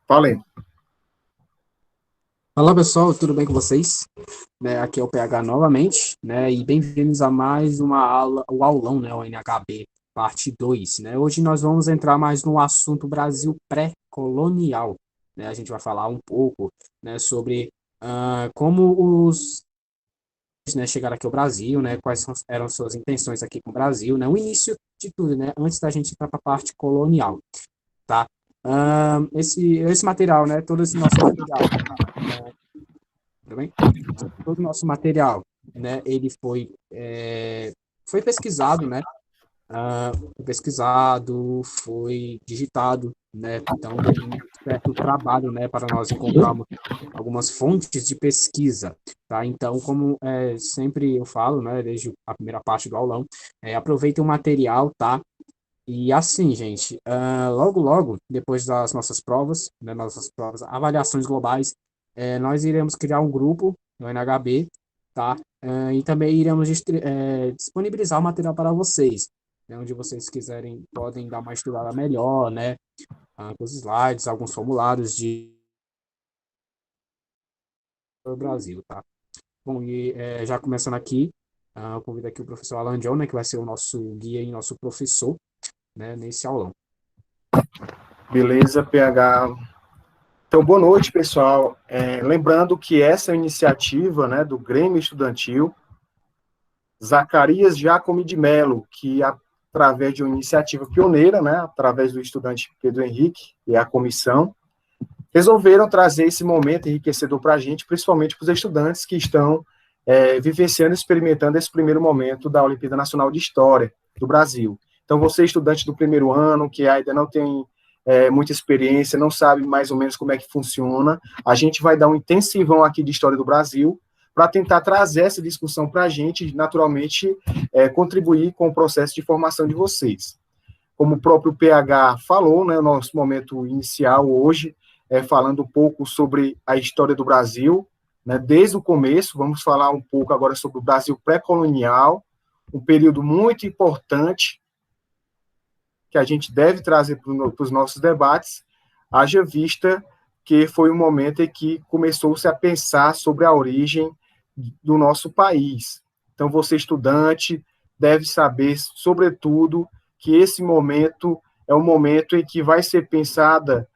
Falem. Olá pessoal, tudo bem com vocês? Aqui é o PH novamente, e bem-vindos a mais uma aula, o aulão, o NHB, parte 2, Hoje nós vamos entrar mais no assunto Brasil pré-colonial, A gente vai falar um pouco, sobre como os chegaram aqui ao Brasil, quais eram suas intenções aqui com o Brasil, O início de tudo, antes da gente entrar para a parte colonial, tá? Esse material, todo esse nosso material, tudo bem? Todo o nosso material, ele foi pesquisado, foi pesquisado, foi digitado, Então teve um certo trabalho, para nós encontrarmos algumas fontes de pesquisa, tá? Então, como sempre eu falo, desde a primeira parte do aulão, aproveitem o material, tá? E assim, gente, logo, logo, depois das nossas provas, avaliações globais, nós iremos criar um grupo no NHB, tá? E também iremos disponibilizar o material para vocês, onde vocês quiserem, podem dar uma estudada melhor, com os slides, alguns formulários de o Brasil, tá? Bom, e já começando aqui, eu convido aqui o professor Alan John, que vai ser o nosso guia e nosso professor, nesse aulão. Beleza, PH. Então, boa noite, pessoal. Lembrando que essa iniciativa, do Grêmio Estudantil Zacarias Giacomi de Mello, que através de uma iniciativa pioneira, através do estudante Pedro Henrique e a comissão, resolveram trazer esse momento enriquecedor para a gente, principalmente para os estudantes que estão vivenciando e experimentando esse primeiro momento da Olimpíada Nacional de História do Brasil. Então, você, estudante do primeiro ano, que ainda não tem muita experiência, não sabe mais ou menos como é que funciona, a gente vai dar um intensivão aqui de História do Brasil para tentar trazer essa discussão para a gente, naturalmente, contribuir com o processo de formação de vocês. Como o próprio PH falou, o nosso momento inicial hoje falando um pouco sobre a história do Brasil, desde o começo. Vamos falar um pouco agora sobre o Brasil pré-colonial, um período muito importante que a gente deve trazer para os nossos debates, haja vista que foi um momento em que começou-se a pensar sobre a origem do nosso país. Então, você, estudante, deve saber, sobretudo, que esse momento é um momento em que vai ser pensada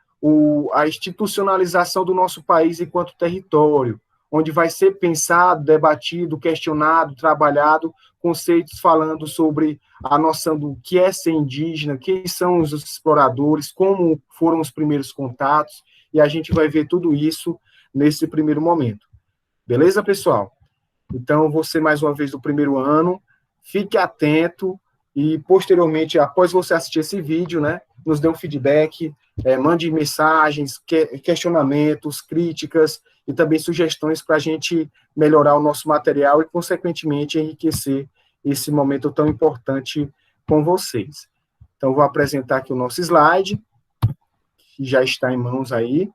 a institucionalização do nosso país enquanto território, onde vai ser pensado, debatido, questionado, trabalhado, conceitos falando sobre a noção do que é ser indígena, quem são os exploradores, como foram os primeiros contatos, e a gente vai ver tudo isso nesse primeiro momento. Beleza, pessoal? Então, você, mais uma vez, do primeiro ano, fique atento e, posteriormente, após você assistir esse vídeo, nos dê um feedback, mande mensagens, questionamentos, críticas e também sugestões para a gente melhorar o nosso material e, consequentemente, enriquecer esse momento tão importante com vocês. Então, vou apresentar aqui o nosso slide, que já está em mãos aí.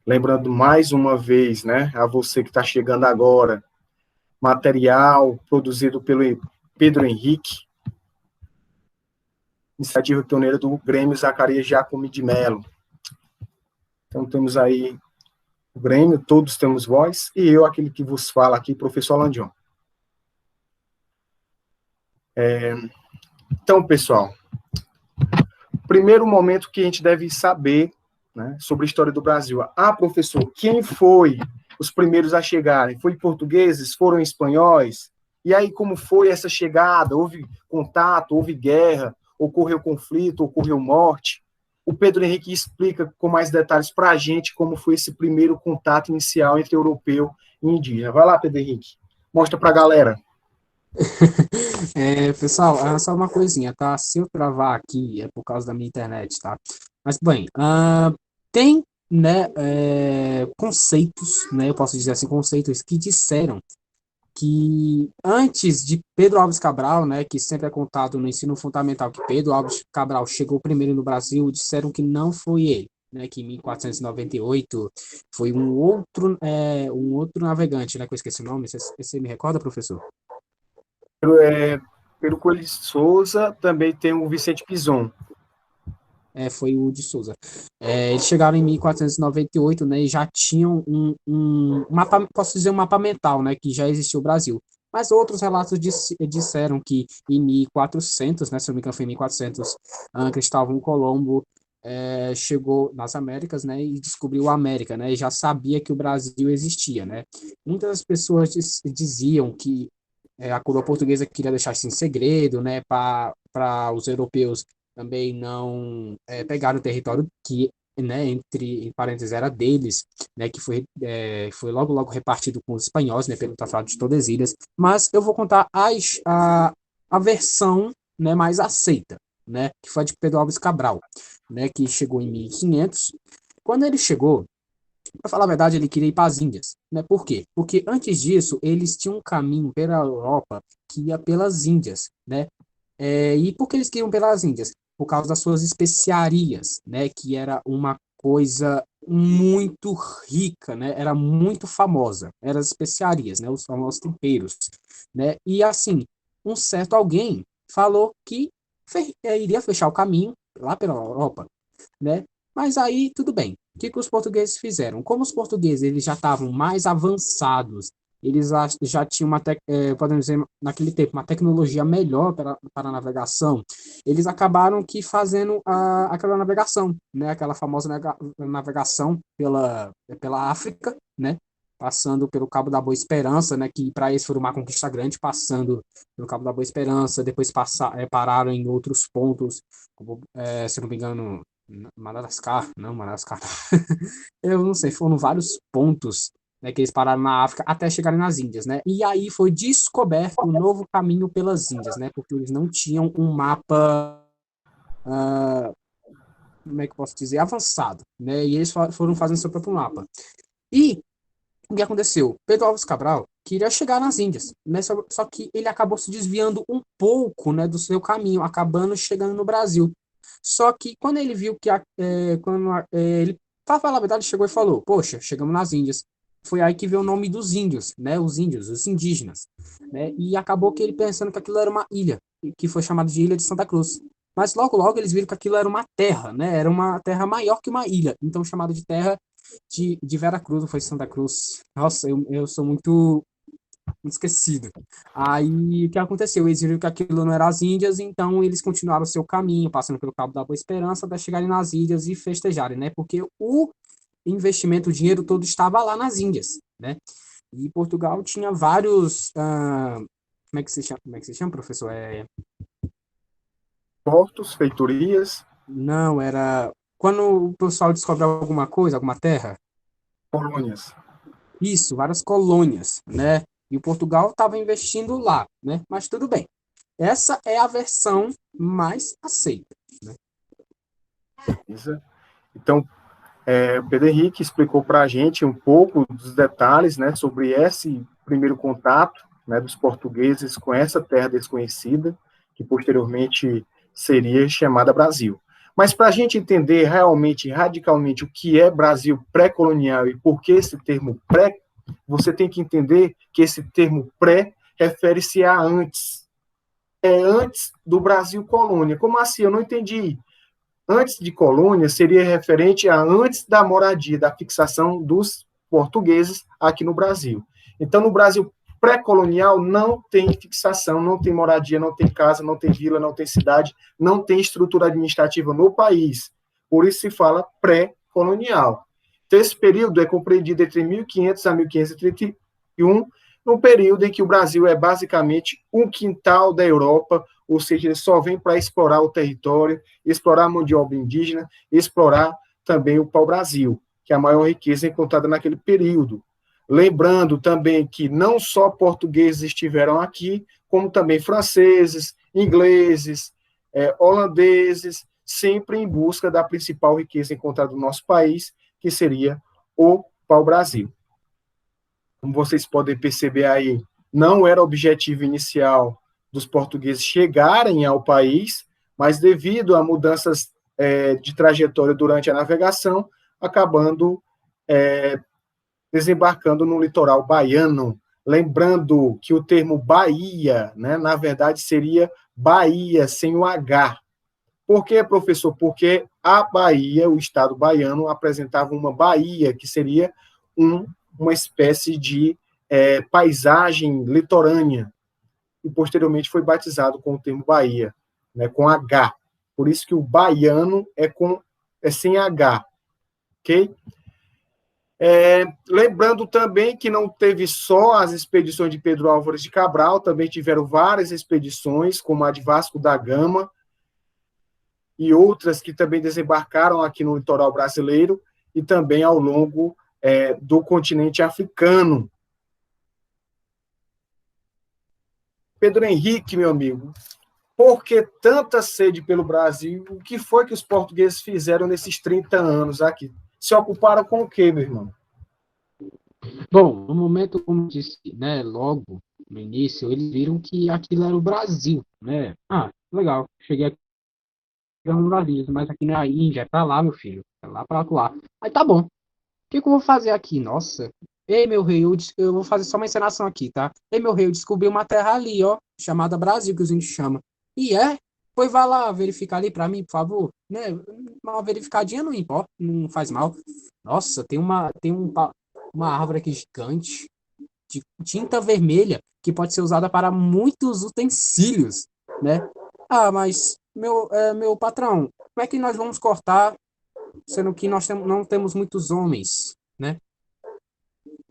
Lembrando mais uma vez, a você que está chegando agora, material produzido pelo Pedro Henrique, iniciativa pioneira do Grêmio Zacarias Giacomi de Mello. Então, temos aí o Grêmio, todos temos voz, e eu, aquele que vos fala aqui, professor Landion. Então, pessoal, primeiro momento que a gente deve saber sobre a história do Brasil. Professor, quem foi os primeiros a chegarem? Foi portugueses? Foram espanhóis? E aí, como foi essa chegada? Houve contato? Houve guerra? Ocorreu conflito? Ocorreu morte? O Pedro Henrique explica com mais detalhes para a gente como foi esse primeiro contato inicial entre europeu e indígena. Vai lá, Pedro Henrique. Mostra para a galera. Pessoal, só uma coisinha, tá? Se eu travar aqui é por causa da minha internet, tá? Mas, bem, tem, conceitos, eu posso dizer assim, conceitos que disseram que antes de Pedro Álvares Cabral, que sempre é contado no ensino fundamental que Pedro Álvares Cabral chegou primeiro no Brasil, disseram que não foi ele, que em 1498 foi um outro navegante, que eu esqueci o nome, você me recorda, professor? Pelo Coelho de Souza, também tem o Vicente Pison. Foi o de Souza. Eles chegaram em 1498, né, e já tinham um mapa, posso dizer, um mapa mental, né, que já existia o Brasil. Mas outros relatos disseram que em 1400, né, se não me engano foi em 1400, Cristóvão Colombo chegou nas Américas, né, e descobriu a América, né, e já sabia que o Brasil existia, né. Muitas pessoas diziam que a coroa portuguesa queria deixar isso em segredo, né, para os europeus também não pegaram o território que, né, entre parênteses, era deles, né, que foi logo repartido com os espanhóis, né, pelo Tratado de Tordesilhas. Mas eu vou contar a versão, né, mais aceita, né, que foi a de Pedro Álvares Cabral, né, que chegou em 1500. Quando ele chegou, para falar a verdade, ele queria ir para as Índias, né? Por quê? Porque antes disso, eles tinham um caminho pela Europa que ia pelas Índias, né? E por que eles queriam pelas Índias? Por causa das suas especiarias, né? Que era uma coisa muito rica, né? Era muito famosa. Eram as especiarias, né? Os famosos temperos, né? E assim, um certo alguém falou que iria fechar o caminho lá pela Europa, né? Mas aí tudo bem. O que os portugueses fizeram? Como os portugueses eles já estavam mais avançados, eles já tinham podemos dizer, naquele tempo, uma tecnologia melhor para a navegação, eles acabaram que fazendo aquela navegação, né? Aquela famosa navegação pela África, né? Passando pelo Cabo da Boa Esperança, né? Que para eles foi uma conquista grande, passando pelo Cabo da Boa Esperança, depois pararam em outros pontos, como, se não me engano, Madagascar, não, Madagascar. Eu não sei, foram vários pontos, né, que eles pararam na África até chegarem nas Índias, né? E aí foi descoberto um novo caminho pelas Índias, né? Porque eles não tinham um mapa, como é que eu posso dizer, avançado, né? E eles foram fazendo seu próprio mapa. E o que aconteceu? Pedro Álvares Cabral queria chegar nas Índias, né? Só que ele acabou se desviando um pouco, né, do seu caminho, acabando chegando no Brasil. Só que quando ele viu que ele, para falar a verdade, chegou e falou: Poxa, chegamos nas Índias. Foi aí que veio o nome dos índios, né? Os índios, os indígenas, né? E acabou que ele pensando que aquilo era uma ilha, que foi chamada de Ilha de Santa Cruz. Mas logo eles viram que aquilo era uma terra, né? Era uma terra maior que uma ilha, então chamada de terra de Vera Cruz, não foi Santa Cruz. Nossa, eu sou muito esquecido. Aí o que aconteceu? Eles viram que aquilo não era as Índias, então eles continuaram o seu caminho, passando pelo Cabo da Boa Esperança, até chegarem nas Ilhas e festejarem, né? Porque o investimento, o dinheiro todo estava lá nas Índias, né? E Portugal tinha vários. Como é que se chama? Como é que se chama, professor? Portos, feitorias, Não, era. Quando o pessoal descobre alguma coisa, alguma terra, colônias. isso, várias colônias, né? E o Portugal estava investindo lá, né? Mas tudo bem. Essa é a versão mais aceita, né? Então, o Pedro Henrique explicou para a gente um pouco dos detalhes, né, sobre esse primeiro contato, né, dos portugueses com essa terra desconhecida, que posteriormente seria chamada Brasil. Mas para a gente entender realmente, radicalmente, o que é Brasil pré-colonial e por que esse termo pré, você tem que entender que esse termo pré refere-se a antes. É antes do Brasil colônia. Como assim? Eu não entendi. Antes de colônia seria referente a antes da moradia, da fixação dos portugueses aqui no Brasil. Então, no Brasil pré-colonial não tem fixação, não tem moradia, não tem casa, não tem vila, não tem cidade, não tem estrutura administrativa no país. Por isso se fala pré-colonial. Então, esse período é compreendido entre 1500 a 1531, num período em que o Brasil é basicamente um quintal da Europa, ou seja, ele só vem para explorar o território, explorar a mão de obra indígena, explorar também o pau-brasil, que é a maior riqueza encontrada naquele período. Lembrando também que não só portugueses estiveram aqui, como também franceses, ingleses, holandeses, sempre em busca da principal riqueza encontrada no nosso país, que seria o pau-brasil. Como vocês podem perceber aí, não era o objetivo inicial dos portugueses chegarem ao país, mas devido a mudanças de trajetória durante a navegação, acabando desembarcando no litoral baiano. Lembrando que o termo Bahia, né, na verdade, seria Bahia sem o H. Por quê, professor? Porque a Bahia, o estado baiano, apresentava uma baía, que seria uma espécie de paisagem litorânea, e posteriormente foi batizado com o termo Bahia, né, com H. Por isso que o baiano é sem H, ok? Lembrando também que não teve só as expedições de Pedro Álvares de Cabral, também tiveram várias expedições, como a de Vasco da Gama, e outras que também desembarcaram aqui no litoral brasileiro, e também ao longo do continente africano. Pedro Henrique, meu amigo, por que tanta sede pelo Brasil? O que foi que os portugueses fizeram nesses 30 anos aqui? Se ocuparam com o quê, meu irmão? Bom, no momento, como disse, né, logo no início, eles viram que aquilo era o Brasil, né? Ah, legal, cheguei aqui no Brasil, mas aqui na Índia, é pra lá, meu filho, é lá pra lá. Aí tá bom, o que que eu vou fazer aqui? Nossa, ei, meu rei, eu vou fazer só uma encenação aqui, tá? Ei, meu rei, eu descobri uma terra ali, ó, chamada Brasil, que os índios chamam. E pois vá lá verificar ali pra mim, por favor, né? Uma verificadinha não importa, não faz mal. Nossa, uma árvore aqui gigante, de tinta vermelha que pode ser usada para muitos utensílios, né? Ah, mas meu patrão, como é que nós vamos cortar, sendo que não temos muitos homens, né?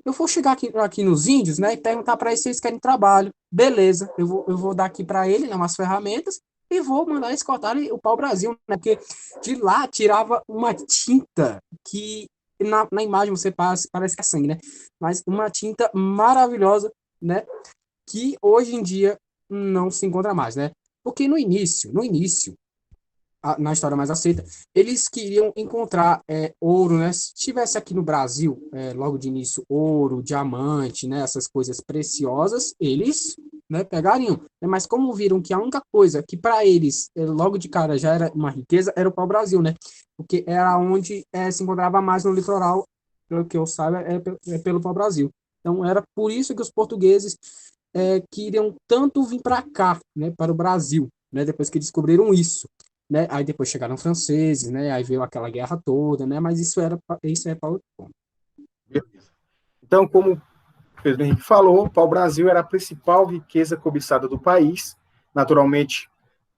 Eu vou chegar aqui nos índios, né, e perguntar para eles se eles querem trabalho. Beleza, eu vou dar aqui para ele, né, umas ferramentas e vou mandar eles cortarem o pau-brasil, né? Porque de lá tirava uma tinta que na imagem você parece que é sangue, né? Mas uma tinta maravilhosa, né? Que hoje em dia não se encontra mais, né? Porque no início, na história mais aceita, eles queriam encontrar ouro, né? Se tivesse aqui no Brasil, logo de início, ouro, diamante, né? Essas coisas preciosas, eles, né, pegariam. Mas como viram que a única coisa que para eles, logo de cara, já era uma riqueza, era o pau-brasil, né? Porque era onde se encontrava mais no litoral, pelo que eu saiba, pelo pau-brasil. Então, era por isso que os portugueses queriam tanto vir para cá, né? Para o Brasil, né? Depois que descobriram isso. Né? Aí depois chegaram os franceses, né? Aí veio aquela guerra toda, né? Mas isso é para outro ponto. Então, como o Pedro Henrique falou, o pau-brasil era a principal riqueza cobiçada do país. Naturalmente,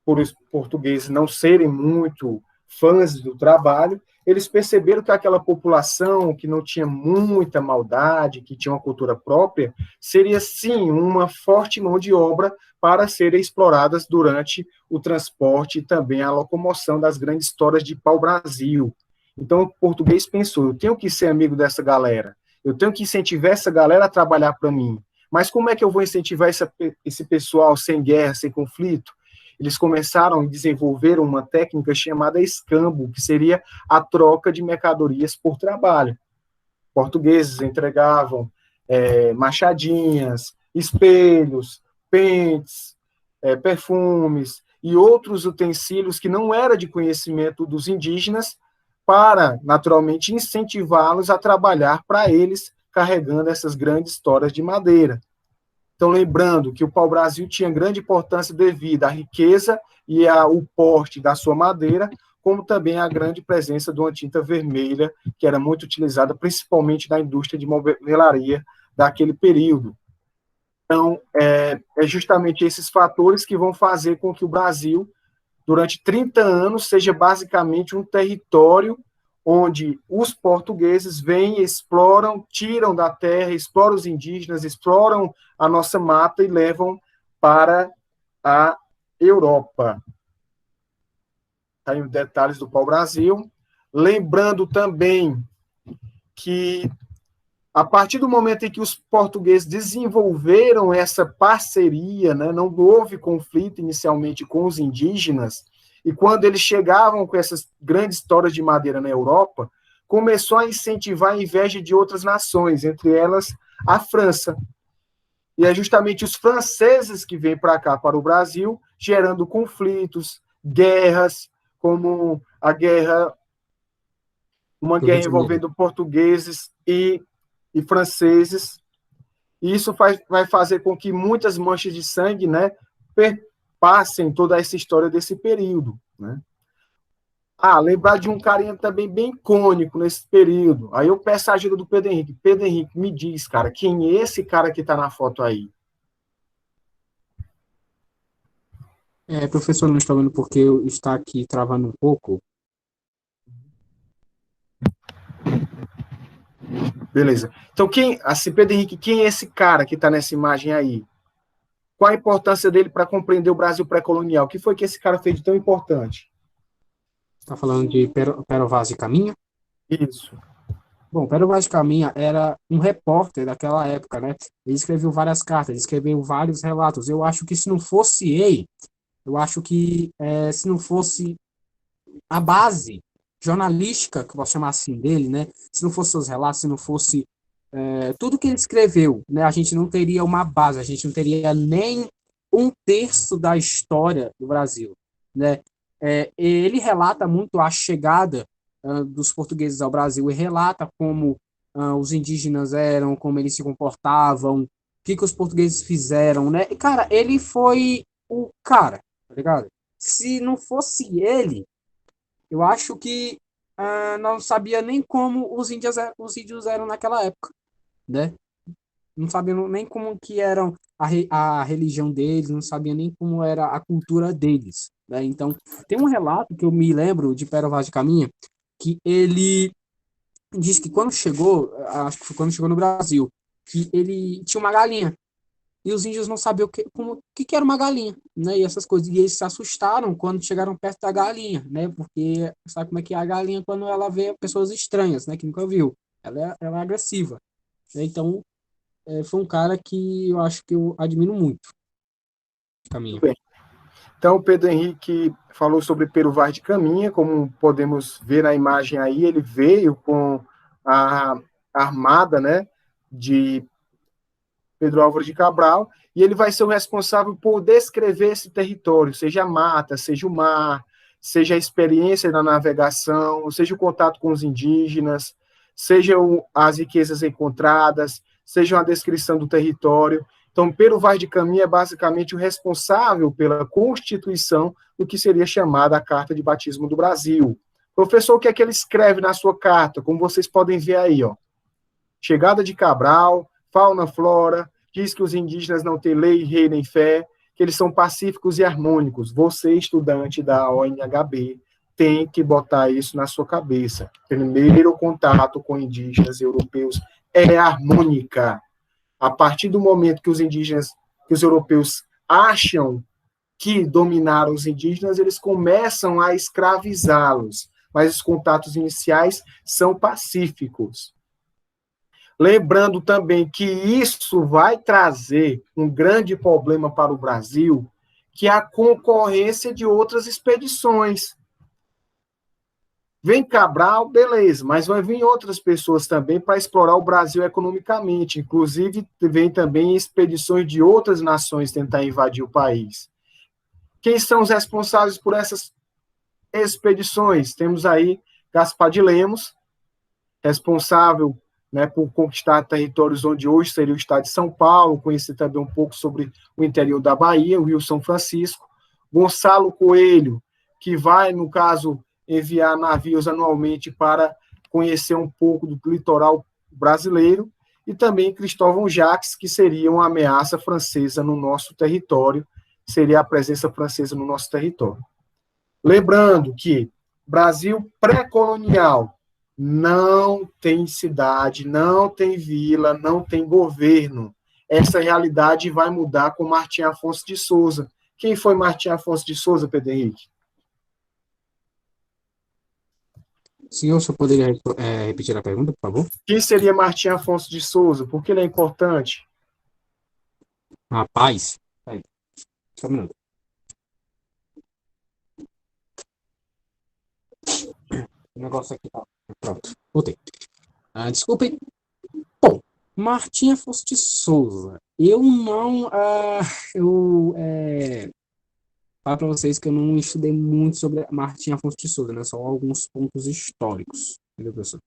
por os portugueses não serem muito fãs do trabalho, eles perceberam que aquela população que não tinha muita maldade, que tinha uma cultura própria, seria sim uma forte mão de obra para serem exploradas durante o transporte e também a locomoção das grandes histórias de pau-brasil. Então, o português pensou: eu tenho que ser amigo dessa galera, eu tenho que incentivar essa galera a trabalhar para mim. Mas como é que eu vou incentivar esse pessoal sem guerra, sem conflito? Eles começaram a desenvolver uma técnica chamada escambo, que seria a troca de mercadorias por trabalho. Portugueses entregavam machadinhas, espelhos, pentes, perfumes e outros utensílios que não era de conhecimento dos indígenas, para, naturalmente, incentivá-los a trabalhar para eles, carregando essas grandes toras de madeira. Então, lembrando que o pau-brasil tinha grande importância devido à riqueza e ao porte da sua madeira, como também à grande presença de uma tinta vermelha, que era muito utilizada principalmente na indústria de movelaria daquele período. Então, é justamente esses fatores que vão fazer com que o Brasil, durante 30 anos, seja basicamente um território onde os portugueses vêm, exploram, tiram da terra, exploram os indígenas, exploram a nossa mata e levam para a Europa. Tá aí os detalhes do pau-brasil. Lembrando também que, a partir do momento em que os portugueses desenvolveram essa parceria, né, não houve conflito inicialmente com os indígenas, e quando eles chegavam com essas grandes toras de madeira na Europa, começou a incentivar a inveja de outras nações, entre elas a França. E é justamente os franceses que vêm para cá, para o Brasil, gerando conflitos, guerras, como uma guerra envolvendo portugueses e franceses. E isso vai fazer com que muitas manchas de sangue, né, perpassem toda essa história desse período, né? Lembrar de um carinha também bem icônico nesse período. Aí eu peço a ajuda do Pedro Henrique. Pedro Henrique, me diz, cara, quem é esse cara que está na foto aí? Professor, não está vendo porque está aqui travando um pouco. Beleza. Então, assim, Pedro Henrique, quem é esse cara que está nessa imagem aí? Qual a importância dele para compreender o Brasil pré-colonial? O que foi que esse cara fez de tão importante? Está falando de Pero Vaz de Caminha? Isso. Bom, Pero Vaz de Caminha era um repórter daquela época, né? Ele escreveu várias cartas, ele escreveu vários relatos. Eu acho que se não fosse ele, eu acho que se não fosse a base jornalística, que eu posso chamar assim dele, né? Se não fosse seus relatos, se não fosse tudo que ele escreveu, né? A gente não teria uma base, a gente não teria nem um terço da história do Brasil, né? Ele relata muito a chegada dos portugueses ao Brasil e relata como os indígenas eram, como eles se comportavam, o que, que os portugueses fizeram, né? E, cara, ele foi o cara, tá ligado? Se não fosse ele, eu acho que não sabia nem como os índios eram naquela época, né? Não sabiam nem como que eram a religião deles, não sabiam nem como era a cultura deles, né? Então, tem um relato que eu me lembro de Pero Vaz de Caminha, que ele diz que quando chegou, acho que foi quando chegou no Brasil, que ele tinha uma galinha, e os índios não sabiam que era uma galinha, né? E essas coisas. E eles se assustaram quando chegaram perto da galinha, né? Porque sabe como é que é a galinha quando ela vê pessoas estranhas, né? Que nunca viu. Ela é agressiva, né? Então, foi um cara que eu acho que eu admiro muito. Muito Caminha. bem. Então, o Pedro Henrique falou sobre Pero Vaz de Caminha, como podemos ver na imagem aí, ele veio com a armada, né, de Pedro Álvares de Cabral, e ele vai ser o responsável por descrever esse território, seja a mata, seja o mar, seja a experiência da navegação, seja o contato com os indígenas, sejam as riquezas encontradas, seja uma descrição do território. Então, Pero Vaz de Caminha é basicamente o responsável pela constituição do que seria chamada a Carta de Batismo do Brasil. Professor, o que é que ele escreve na sua carta? Como vocês podem ver aí, ó. Chegada de Cabral, fauna, flora, diz que os indígenas não têm lei, rei nem fé, que eles são pacíficos e harmônicos. Você, estudante da ONHB, tem que botar isso na sua cabeça. Primeiro contato com indígenas europeus é harmônica. A partir do momento que os indígenas, que os europeus acham que dominaram os indígenas, eles começam a escravizá-los. Mas os contatos iniciais são pacíficos. Lembrando também que isso vai trazer um grande problema para o Brasil, que é a concorrência de outras expedições. Vem Cabral, beleza, mas vai vir outras pessoas também para explorar o Brasil economicamente. Inclusive, vem também expedições de outras nações tentar invadir o país. Quem são os responsáveis por essas expedições? Temos aí Gaspar de Lemos, responsável, né, por conquistar territórios onde hoje seria o estado de São Paulo, conhecer também um pouco sobre o interior da Bahia, o Rio São Francisco. Gonçalo Coelho, que vai, no caso, enviar navios anualmente para conhecer um pouco do litoral brasileiro, e também Cristóvão Jacques, que seria uma ameaça francesa no nosso território, seria a presença francesa no nosso território. Lembrando que Brasil pré-colonial não tem cidade, não tem vila, não tem governo. Essa realidade vai mudar com Martim Afonso de Souza. Quem foi Martim Afonso de Souza, Pedro Henrique? Senhor, só poderia repetir a pergunta, por favor? Quem seria Martim Afonso de Souza? Por que ele é importante? Rapaz, aí, só um minuto. O negócio aqui tá. Pronto, voltei. Desculpem. Bom, Martim Afonso de Souza. Eu não. Eu falo para vocês que eu não estudei muito sobre Martim Afonso de Souza, né? Só alguns pontos históricos. Entendeu, professor?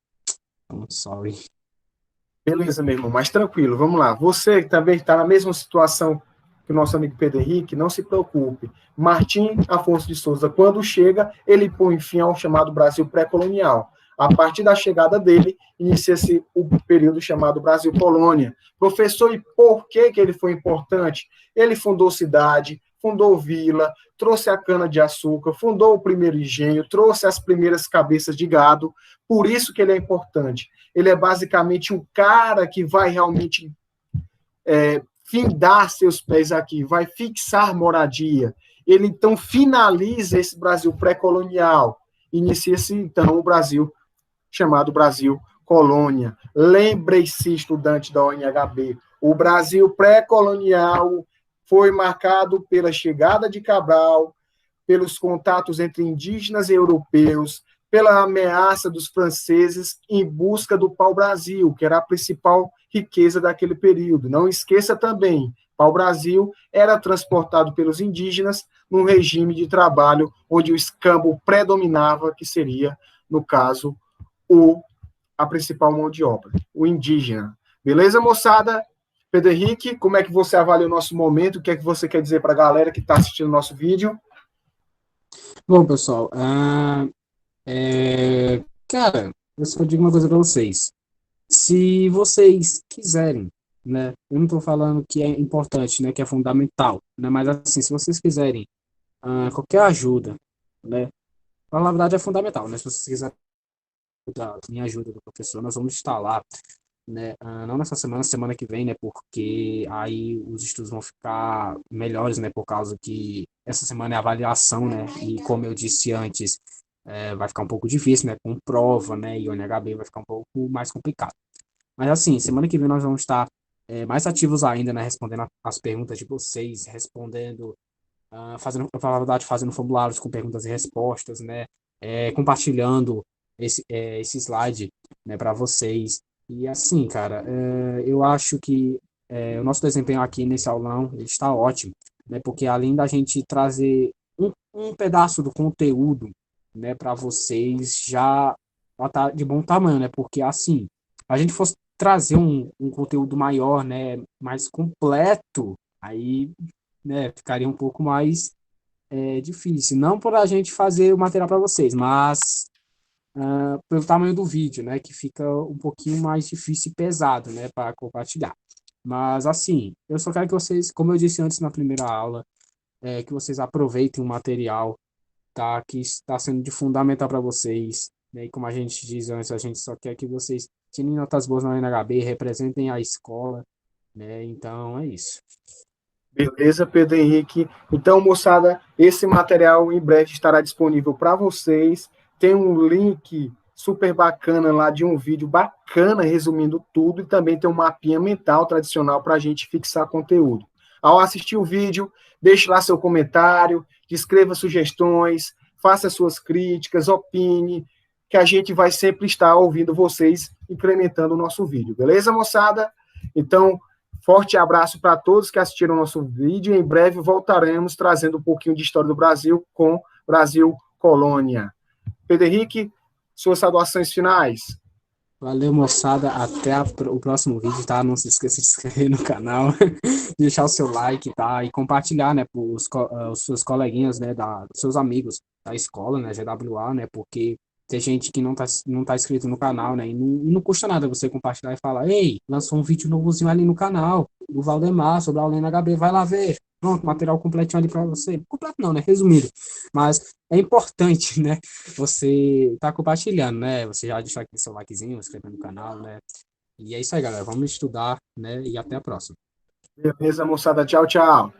I'm sorry. Beleza, meu irmão, mas tranquilo, vamos lá. Você também está na mesma situação que o nosso amigo Pedro Henrique, não se preocupe. Martim Afonso de Souza, quando chega, ele põe fim ao chamado Brasil pré-colonial. A partir da chegada dele, inicia-se o período chamado Brasil Colônia. Professor, e por que ele foi importante? Ele fundou cidade, fundou vila, trouxe a cana-de-açúcar, fundou o primeiro engenho, trouxe as primeiras cabeças de gado, por isso que ele é importante. Ele é basicamente um cara que vai realmente findar seus pés aqui, vai fixar moradia. Ele, então, finaliza esse Brasil pré-colonial. Inicia-se, então, o Brasil chamado Brasil Colônia. Lembre-se, estudante da UNHB, o Brasil pré-colonial foi marcado pela chegada de Cabral, pelos contatos entre indígenas e europeus, pela ameaça dos franceses em busca do pau-brasil, que era a principal riqueza daquele período. Não esqueça também, pau-brasil era transportado pelos indígenas num regime de trabalho onde o escambo predominava, que seria, no caso, a principal mão de obra, o indígena. Beleza, moçada? Pedro Henrique, como é que você avalia o nosso momento? O que é que você quer dizer para a galera que está assistindo o nosso vídeo? Bom, pessoal, cara, eu só digo uma coisa para vocês. Se vocês quiserem, né, eu não estou falando que é importante, né, que é fundamental, né, mas assim, se vocês quiserem qualquer ajuda, né, na verdade é fundamental, né, se vocês quiserem minha ajuda do professor, nós vamos estar lá, né, não nessa semana, semana que vem, né, porque aí os estudos vão ficar melhores, né, por causa que essa semana é avaliação, né, e como eu disse antes, vai ficar um pouco difícil, né, com prova, né, e o NHB vai ficar um pouco mais complicado. Mas assim, semana que vem nós vamos estar mais ativos ainda, né, respondendo as perguntas de vocês, respondendo, fazendo, pra falar a verdade, fazendo formulários com perguntas e respostas, né, compartilhando esse slide, né, para vocês. E assim, cara, eu acho que o nosso desempenho aqui nesse aulão ele está ótimo, né, porque além da gente trazer um pedaço do conteúdo, né, para vocês, já tá de bom tamanho, né, porque assim, a gente fosse trazer um conteúdo maior, né, mais completo, aí, né, ficaria um pouco mais difícil. Não por a gente fazer o material para vocês, mas pelo tamanho do vídeo, né, que fica um pouquinho mais difícil e pesado, né, para compartilhar. Mas assim, eu só quero que vocês, como eu disse antes na primeira aula, que vocês aproveitem o material, tá, que está sendo de fundamental para vocês, né, e como a gente diz antes, a gente só quer que vocês tirem notas boas na NHB, representem a escola, né, então é isso. Beleza, Pedro Henrique. Então, moçada, esse material em breve estará disponível para vocês. Tem um link super bacana lá de um vídeo bacana resumindo tudo e também tem um mapinha mental tradicional para a gente fixar conteúdo. Ao assistir o vídeo, deixe lá seu comentário, escreva sugestões, faça suas críticas, opine, que a gente vai sempre estar ouvindo vocês incrementando o nosso vídeo. Beleza, moçada? Então, forte abraço para todos que assistiram ao nosso vídeo. Em breve voltaremos trazendo um pouquinho de história do Brasil com Brasil Colônia. Pedro Henrique, suas saudações finais. Valeu, moçada. Até o próximo vídeo, tá? Não se esqueça de se inscrever no canal, deixar o seu like, tá? E compartilhar, né, para os seus coleguinhas, né, dos seus amigos da escola, né, GWA, né, porque tem gente que não tá inscrito no canal, né, e não custa nada você compartilhar e falar: ei, lançou um vídeo novozinho ali no canal, do Valdemar, sobre a Aulina HB, vai lá ver. Pronto, material completinho ali para você. Completo não, né? Resumido. Mas é importante, né? Você tá compartilhando, né? Você já deixar aqui seu likezinho, inscrever no canal, né? E é isso aí, galera. Vamos estudar, né? E até a próxima. Beleza, moçada. Tchau, tchau.